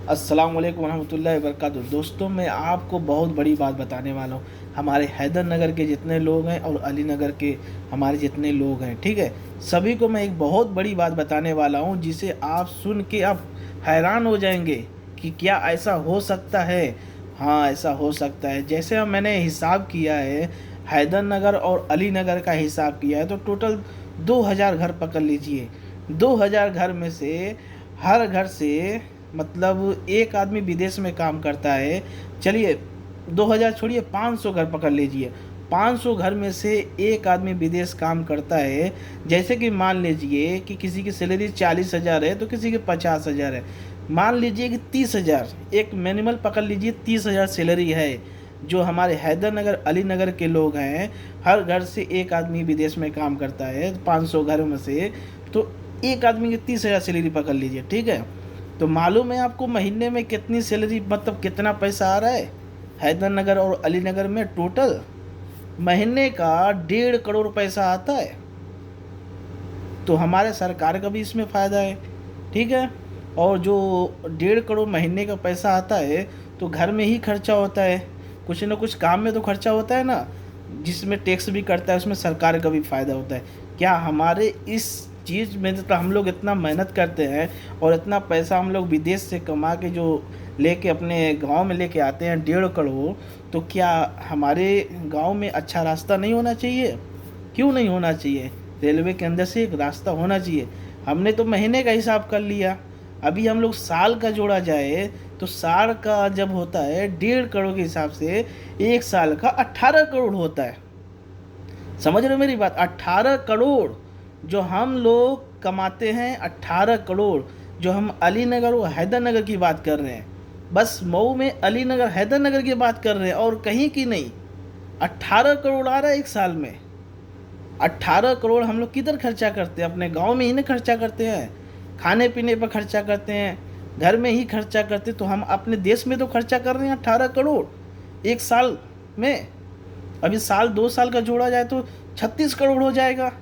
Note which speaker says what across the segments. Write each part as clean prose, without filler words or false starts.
Speaker 1: अस्सलाम वालेकुम रहमतुल्लाहि वबरकातुहू। दोस्तों, मैं आपको बहुत बड़ी बात बताने वाला हूँ। हमारे हैदर नगर के जितने लोग हैं और अली नगर के हमारे जितने लोग हैं, ठीक है, सभी को मैं एक बहुत बड़ी बात बताने वाला हूँ जिसे आप सुन के आप हैरान हो जाएंगे कि क्या ऐसा हो सकता है। हाँ, ऐसा हो सकता है। जैसे हम मैंने हिसाब किया है, हैदर नगर और अली नगर का हिसाब किया है, तो टोटल 2000 घर पकड़ लीजिए। 2000 घर में से हर घर से मतलब एक आदमी विदेश में काम करता है। चलिए 2000 छोड़िए, 500 घर पकड़ लीजिए। 500 घर में से एक आदमी विदेश काम करता है। जैसे कि मान लीजिए कि किसी की सैलरी 40,000 है तो किसी की 50,000 है। मान लीजिए कि 30,000, एक मिनिमल पकड़ लीजिए, 30,000 सैलरी है। जो हमारे हैदर नगर अली नगर के लोग हैं, हर घर से एक आदमी विदेश में काम करता है 500 घरों में से, तो एक आदमी की 30,000 सैलरी पकड़ लीजिए, ठीक है। तो मालूम है आपको महीने में कितनी सैलरी, मतलब कितना पैसा आ रहा है हैदर नगर और अली नगर में? टोटल महीने का 1.5 करोड़ पैसा आता है। तो हमारे सरकार का भी इसमें फ़ायदा है, ठीक है। और जो 1.5 करोड़ महीने का पैसा आता है, तो घर में ही खर्चा होता है, कुछ ना कुछ काम में तो खर्चा होता है ना, जिसमें टैक्स भी करता है, उसमें सरकार का भी फ़ायदा होता है। क्या हमारे इस चीज़ में तो हम लोग इतना मेहनत करते हैं और इतना पैसा हम लोग विदेश से कमा के जो लेके अपने गांव में लेके आते हैं 1.5 करोड़, तो क्या हमारे गांव में अच्छा रास्ता नहीं होना चाहिए? क्यों नहीं होना चाहिए? रेलवे के अंदर से एक रास्ता होना चाहिए। हमने तो महीने का हिसाब कर लिया, अभी हम लोग साल का जोड़ा जाए तो साल का जब होता है 1.5 करोड़ के हिसाब से, एक साल का 18 करोड़ होता है। समझ रहे हो मेरी बात? 18 करोड़ जो हम लोग कमाते हैं, 18 करोड़ जो हम अली नगर और हैदर नगर की बात कर रहे हैं, बस मऊ में अली नगर हैदर नगर की बात कर रहे हैं और कहीं की नहीं। 18 करोड़ आ रहा है एक साल में। 18 करोड़ हम लोग किधर खर्चा करते हैं? अपने गांव में ही ना खर्चा करते हैं, खाने पीने पर खर्चा करते हैं, घर में ही खर्चा करते। तो हम अपने देश में तो खर्चा कर रहे हैं 18 करोड़ एक साल में। अभी साल 2 साल का जोड़ा जाए तो 36 करोड़ हो जाएगा।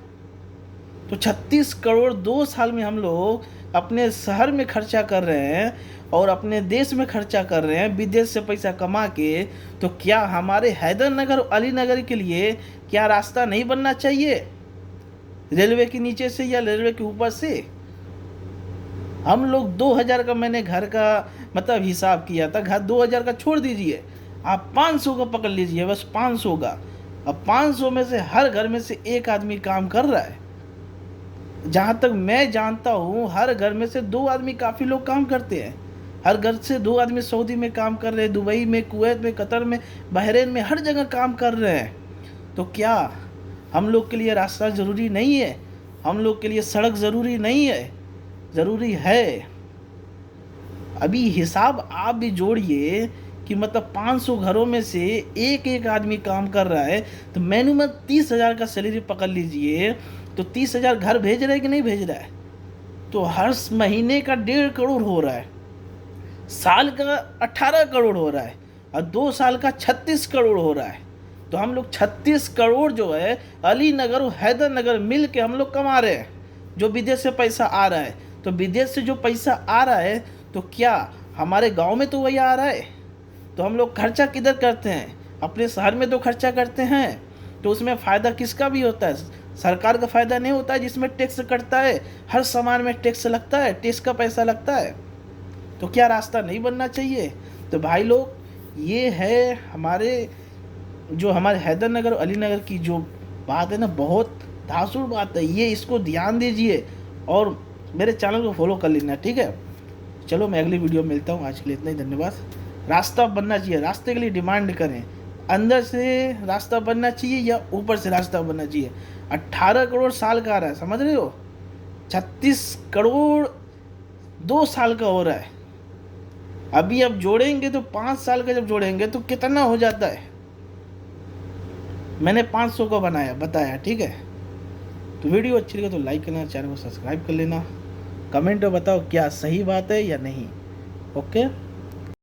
Speaker 1: तो 36 करोड़ 2 साल में हम लोग अपने शहर में खर्चा कर रहे हैं और अपने देश में खर्चा कर रहे हैं विदेश से पैसा कमा के। तो क्या हमारे हैदर नगर और अली नगर के लिए क्या रास्ता नहीं बनना चाहिए, रेलवे के नीचे से या रेलवे के ऊपर से? हम लोग 2000 का मैंने घर का मतलब हिसाब किया था। घर 2000 का छोड़ दीजिए, आप 500 का पकड़ लीजिए, बस 500 का। अब 500 में से हर घर में से एक आदमी काम कर रहा है। जहाँ तक मैं जानता हूँ, हर घर में से 2 आदमी, काफ़ी लोग काम करते हैं। हर घर से 2 आदमी सऊदी में काम कर रहे हैं, दुबई में, कुवैत में, कतर में, बहरीन में, हर जगह काम कर रहे हैं। तो क्या हम लोग के लिए रास्ता ज़रूरी नहीं है? हम लोग के लिए सड़क ज़रूरी नहीं है? ज़रूरी है। अभी हिसाब आप भी जोड़िए कि मतलब 500 घरों में से एक एक आदमी काम कर रहा है, तो मैंने 30,000 का सैलरी पकड़ लीजिए। तो 30,000 घर भेज रहा है कि नहीं भेज रहा है? तो हर महीने का 1.5 करोड़ हो रहा है, साल का 18 करोड़ हो रहा है, और 2 साल का 36 करोड़ हो रहा है। तो हम लोग 36 करोड़ जो है अली नगर और हैदर नगर मिल के हम लोग कमा रहे हैं। जो विदेश से पैसा आ रहा है, तो विदेश से जो पैसा आ रहा है, तो क्या हमारे गांव में तो वही आ रहा है? तो हम लोग खर्चा किधर करते हैं? अपने शहर में तो खर्चा करते हैं। तो उसमें फ़ायदा किसका भी होता है? सरकार का फ़ायदा नहीं होता है, जिसमें टैक्स कटता है, हर सामान में टैक्स लगता है, टैक्स का पैसा लगता है। तो क्या रास्ता नहीं बनना चाहिए? तो भाई लोग, ये है हमारे हैदर नगर और अली नगर की जो बात है ना, बहुत धांसू बात है ये, इसको ध्यान दीजिए और मेरे चैनल को फॉलो कर लेना, ठीक है। चलो, मैं अगली वीडियो में मिलता हूँ। आज के लिए इतना ही, धन्यवाद। रास्ता बनना चाहिए, रास्ते के लिए डिमांड करें। अंदर से रास्ता बनना चाहिए या ऊपर से रास्ता बनना चाहिए? 18 करोड़ साल का आ रहा है, समझ रहे हो? 36 करोड़ 2 साल का हो रहा है। अभी अब जोड़ेंगे तो 5 साल का जब जोड़ेंगे तो कितना हो जाता है? मैंने 500 का बताया, ठीक है। तो वीडियो अच्छी लगे तो लाइक करना, चैनल को सब्सक्राइब कर लेना, कमेंट में बताओ क्या सही बात है या नहीं। ओके।